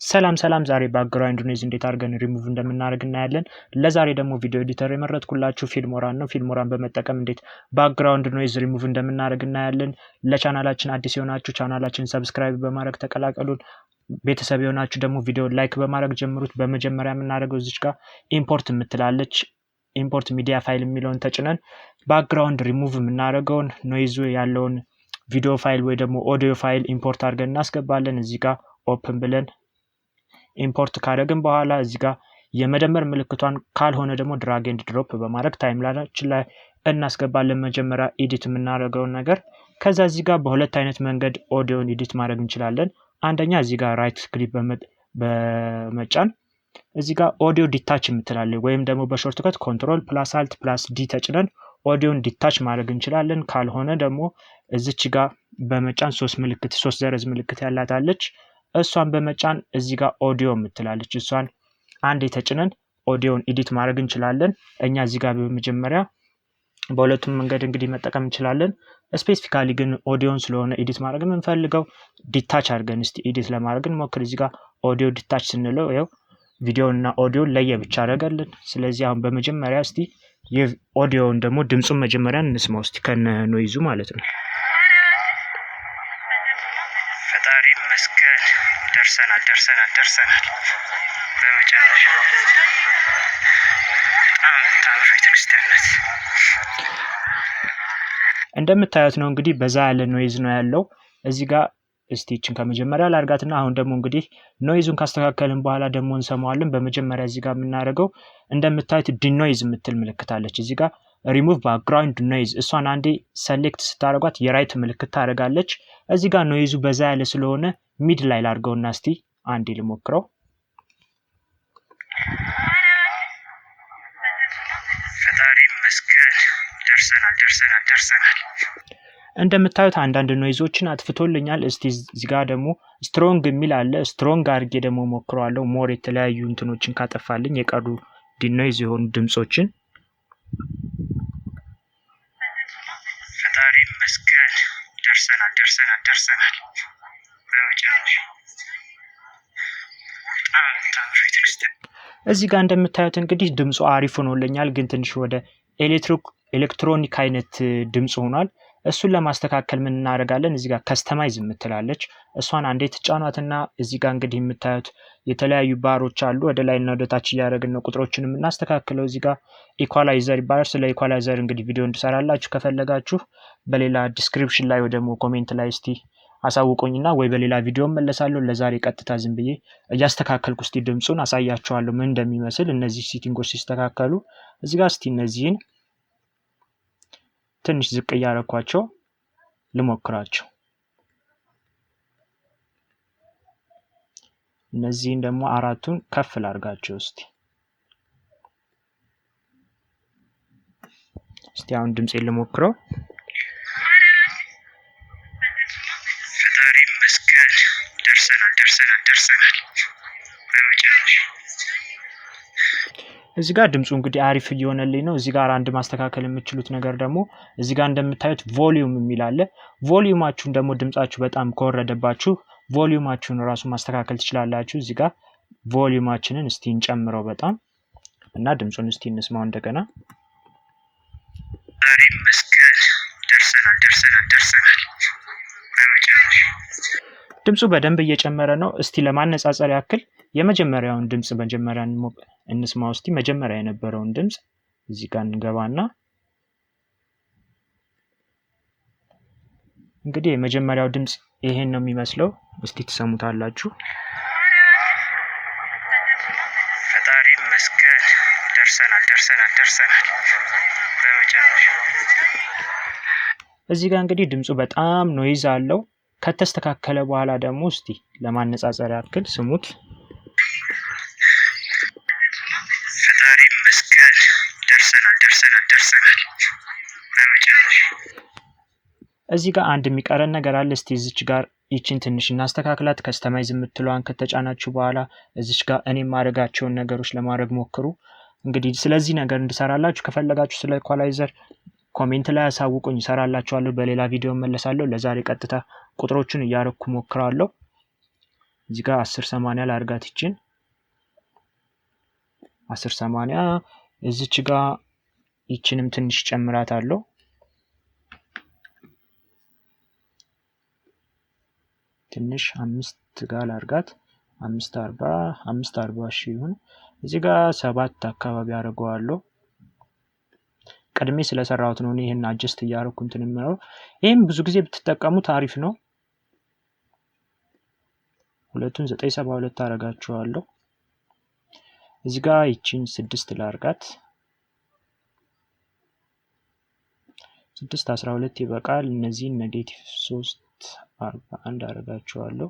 ሰላም ዛሬ ባክግራውንድ ኖይዝ እንዴት አድርገን ሪሙቭ እንደምናደርግ እናያለን። ለዛሬ ደግሞ ቪዲዮ ኤዲተር የመረጥኩላችሁ filmora ነው። filmora በመጠቀም እንዴት ባክግራውንድ ኖይዝ ሪሙቭ እንደምናደርግ እናያለን። ለቻናላችን አዲስ የሆናችሁ ቻናላችን ሰብስክራይብ በማድረግ ተቀላቀሉን። ቤተሰብ የሆናችሁ ደግሞ ቪዲዮ ላይክ በማድረግ ጀምሩት። በመጀመሪያ የምናደርገው እዚች ጋር ኢምፖርት የምትላለች ኢምፖርት ሚዲያ ፋይል የሚለውን ተጭነን ባክግራውንድ ሪሙቭ የምናደርገውን ኖይዙ ያለውን ቪዲዮ ፋይል ወይ ደግሞ ኦዲዮ ፋይል ኢምፖርት አድርገን እናስገባለን። እዚህ ጋር ኦፕን ብለን ኢምፖርት ካደረግን በኋላ እዚህ ጋር የመደመር ምልክቷን ካልሆነ ደግሞ ድራግ ኤንድ ድሮፕ በማድረግ ታይምላይናችን ላይ እናስገባለን። መጀመሪያ ኤዲት የምናደርገውን ነገር ከዛ እዚህ ጋር በሁለት አይነት መንገድ ኦዲዮን ኤዲት ማድረግ እንችላለን። አንደኛ እዚህ ጋር ራይት ክሊክ በመጫን እዚህ ጋር ኦዲዮ ዲታች የምትላለች ወይም ደግሞ በሾርትከት ኮንትሮል ፕላስ አልት ፕላስ ዲ ተጭነን ኦዲዮን ዲታች ማድረግ እንችላለን። ካልሆነ ደግሞ እዚች ጋር በመጫን ሶስት ዘረዝ ምልክት ያላታለች እሷን በመጫን እዚህ ጋር ኦዲዮ የምትላለች እሷን አንድ የተጭነን ኦዲዮን ኤዲት ማድረግ እንችላለን። እኛ እዚህ ጋር በመጀመሪያ በሁለቱም መንገድ እንግዲህ መጠቀም እንችላለን። ስፔሲፊካሊ ግን ኦዲዮን ስለሆነ ኤዲት ማድረግ የምንፈልገው ዲታች አድርገን እስቲ ኤዲት ለማድረግ እንሞክር። እዚህ ጋር ኦዲዮ ዲታች ስንለው ያው ቪዲዮ እና ኦዲዮ ለየብቻ አደረገልን። ስለዚህ አሁን በመጀመሪያ እስቲ የኦዲዮን ደግሞ ድምጹን መጀመሪያ እንስማው እስቲ ከነ ኖይዙ ማለት ነው። ፈጣሪ መስገን ደርሰናል። በመጨረሻ ታምራት ክርስቲያናት እንደምታዩት ነው እንግዲህ በዛ ያለ ኖይዝ ነው ያለው። እዚህ ጋር እስቲችን ከመጀመሪያ ላርጋትና አሁን ደግሞ እንግዲህ ኖይዙን ካስተካከልን በኋላ ደግሞ እንሰማዋለን። በመጀመሪያ እዚህ ጋር የምናደርገው እንደምታዩት ዲኖይዝ የምትል ምልክት አለች። እዚህ ጋር ሪሙቭ ባክግራውንድ ኖይዝ እሷን አንዴ ሰሌክት ስታደርጓት የራይት ምልክት ታደርጋለች። እዚህ ጋር ኖይዙ በዛ ያለ ስለሆነ ሚድ ላይ ላርገውና እስቲ አንዴ ልሞክረው። ፈጣሪ መስገን ደርሰናል። እንደምታዩት አንዳንድ ኖይዞችን አጥፍቶልኛል። እስቲ እዚህ ጋር ደግሞ ስትሮንግ የሚል አለ። ስትሮንግ አድርጌ ደግሞ ሞክረዋለሁ። ሞር የተለያዩ እንትኖችን ካጠፋልኝ የቀሩ ዲኖይዝ የሆኑ ድምጾችን ፈጣሪ መስገን ደርሰናል። በመጨረሻ እዚህ ጋር እንደምታዩት እንግዲህ ድምጹ አሪፍ ሆኖልኛል፣ ግን ትንሽ ወደ ኤሌክትሮኒክ አይነት ድምጽ ሆኗል። እሱን ለማስተካከል ምን እናደርጋለን? እዚህ ጋር ከስተማይዝ የምትላለች እሷን አንዴ ትጫኗትና እዚህ ጋር እንግዲህ የምታዩት የተለያዩ ባሮች አሉ። ወደ ላይ እና ወደ ታች እያደረግን ነው ቁጥሮችን የምናስተካክለው። እዚህ ጋር ኢኳላይዘር ይባላል። ስለ ኢኳላይዘር እንግዲህ ቪዲዮ እንድሰራላችሁ ከፈለጋችሁ በሌላ ዲስክሪፕሽን ላይ ወይ ደግሞ ኮሜንት ላይ እስቲ አሳውቁኝና ወይ በሌላ ቪዲዮ መለሳለሁ። ለዛሬ ቀጥታ ዝም ብዬ እያስተካከልኩ እስቲ ድምጹን አሳያችኋለሁ ምን እንደሚመስል። እነዚህ ሴቲንጎች ሲስተካከሉ እዚህ ጋር እስቲ እነዚህን ትንሽ ዝቅ እያረኳቸው ልሞክራቸው። እነዚህን ደግሞ አራቱን ከፍ ላርጋቸው እስቲ አሁን ድምጼን ልሞክረው። ፈጣሪ መስገን ደርሰናል። በመጨረሻ እዚህ ጋር ድምጹ እንግዲህ አሪፍ እየሆነልኝ ነው። እዚህ ጋር አንድ ማስተካከል የምትችሉት ነገር ደግሞ እዚህ ጋር እንደምታዩት ቮሊዩም የሚል አለ። ቮሊዩማችሁን ደግሞ ድምጻችሁ በጣም ከወረደባችሁ ቮሊዩማችሁን ራሱ ማስተካከል ትችላላችሁ። እዚህ ጋር ቮሊዩማችንን እስቲ እንጨምረው በጣም እና ድምጹን እስቲ እንስማው እንደገና። ፈጣሪ መስገን ደርሰናል። በመጨረሻ ድምጹ በደንብ እየጨመረ ነው። እስቲ ለማነጻጸር ያክል የመጀመሪያውን ድምጽ መጀመሪያ እንስማው እስቲ። መጀመሪያ የነበረውን ድምጽ እዚህ ጋር እንገባና እንግዲህ የመጀመሪያው ድምጽ ይሄን ነው የሚመስለው። እስቲ ትሰሙታላችሁ። ፈጣሪ መስገን ደርሰናል። በመጨረሻ እዚህ ጋር እንግዲህ ድምጹ በጣም ኖይዝ አለው። ከተስተካከለ በኋላ ደግሞ እስቲ ለማነጻጸር ያክል ስሙት። ፈጣሪ መስገን ደርሰናል። በመጨረሻ እዚህ ጋር አንድ የሚቀረን ነገር አለ። እስቲ እዚች ጋር ይችን ትንሽ እናስተካክላት። ከስተማይዝ የምትለዋን ከተጫናችሁ በኋላ እዚች ጋር እኔ ማድረጋቸውን ነገሮች ለማድረግ ሞክሩ። እንግዲህ ስለዚህ ነገር እንድሰራላችሁ ከፈለጋችሁ ስለ ኢኳላይዘር ኮሜንት ላይ አሳውቁኝ፣ እሰራላችኋለሁ። በሌላ ቪዲዮ መለሳለሁ። ለዛሬ ቀጥታ ቁጥሮቹን እያረኩ ሞክራለሁ። እዚህ ጋር 1080 ላርጋት ይችን 1080 እዚች ጋር ይችንም ትንሽ ጨምራታለሁ ትንሽ 5 ጋር ላርጋት 540 ሺህ ይሁን እዚህ ጋር 7 አካባቢ አደርገዋለሁ ቀድሜ ስለሰራሁት ነው ይሄን አጀስት ያደረኩ እንትን ነው ይሄም ብዙ ጊዜ ብትጠቀሙት አሪፍ ነው ሁለቱን 972 አረጋቸዋለሁ እዚህ ጋር ይቺን 6 ላርጋት 612 ይበቃል እነዚህ ኔጌቲቭ 341 አረጋቸዋለሁ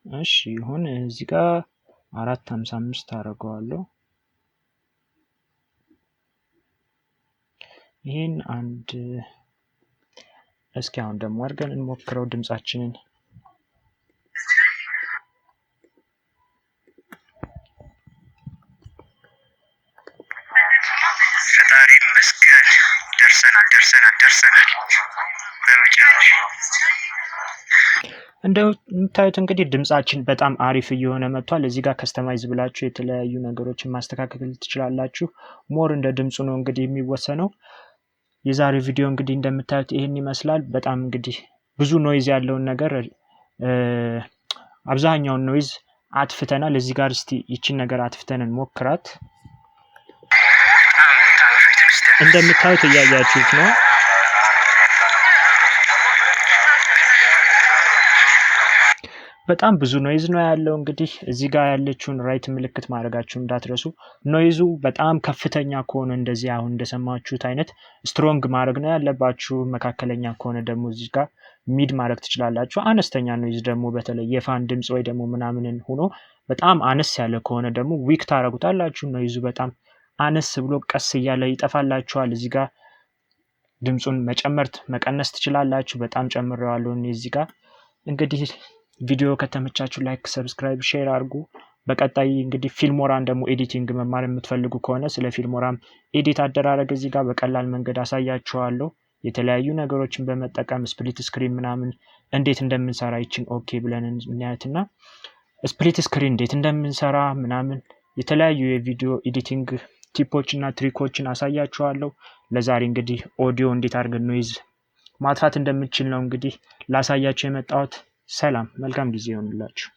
እሺ ይሁን እዚህ ጋር 455 አረጋዋለሁ ይሄን አንድ እስኪ አሁን ደግሞ አድርገን እንሞክረው ድምጻችንን ፈጣሪ መስገን ደርሰናል በመጨረሻ እንደምታዩት እንግዲህ ድምጻችን በጣም አሪፍ እየሆነ መጥቷል እዚህ ጋር ከስተማይዝ ብላችሁ የተለያዩ ነገሮችን ማስተካከል ትችላላችሁ ሞር እንደ ድምጹ ነው እንግዲህ የሚወሰነው የዛሬው ቪዲዮ እንግዲህ እንደምታዩት ይሄን ይመስላል በጣም እንግዲህ ብዙ ኖይዝ ያለውን ነገር አብዛኛውን ኖይዝ አጥፍተናል እዚህ ጋር እስቲ ይችን ነገር አጥፍተን እንሞክራት እንደምታዩት እያያችሁት ነው በጣም ብዙ ኖይዝ ነው ያለው እንግዲህ እዚህ ጋር ያለችውን ራይት ምልክት ማድረጋችሁ እንዳትረሱ ኖይዙ በጣም ከፍተኛ ከሆነ እንደዚህ አሁን እንደሰማችሁት አይነት ስትሮንግ ማድረግ ነው ያለባችሁ መካከለኛ ከሆነ ደግሞ እዚህ ጋር ሚድ ማድረግ ትችላላችሁ አነስተኛ ኖይዝ ደግሞ በተለይ የፋን ድምጽ ወይ ደግሞ ምናምንን ሆኖ በጣም አነስ ያለ ከሆነ ደግሞ ዊክ ታረጉታላችሁ ኖይዙ በጣም አነስ ብሎ ቀስ እያለ ይጠፋላችኋል እዚህ ጋር ድምጹን መጨመር መቀነስ ትችላላችሁ በጣም ጨምሬዋለሁ እዚህ ጋር እንግዲህ ቪዲዮ ከተመቻችሁ ላይክ ሰብስክራይብ ሼር አድርጉ በቀጣይ እንግዲህ ፊልሞራን ደግሞ ኤዲቲንግ መማር የምትፈልጉ ከሆነ ስለ ፊልሞራም ኤዲት አደራረግ እዚህ ጋር በቀላል መንገድ አሳያችኋለሁ የተለያዩ ነገሮችን በመጠቀም ስፕሊት ስክሪን ምናምን እንዴት እንደምንሰራ ይችን ኦኬ ብለን እናያትና ስፕሊት ስክሪን እንዴት እንደምንሰራ ምናምን የተለያዩ የቪዲዮ ኤዲቲንግ ቲፖችና ትሪኮችን አሳያችኋለሁ ለዛሬ እንግዲህ ኦዲዮ እንዴት አድርገን ኖይዝ ማጥፋት እንደምንችል ነው እንግዲህ ላሳያችሁ የመጣሁት ሰላም መልካም ጊዜ ይሁንላችሁ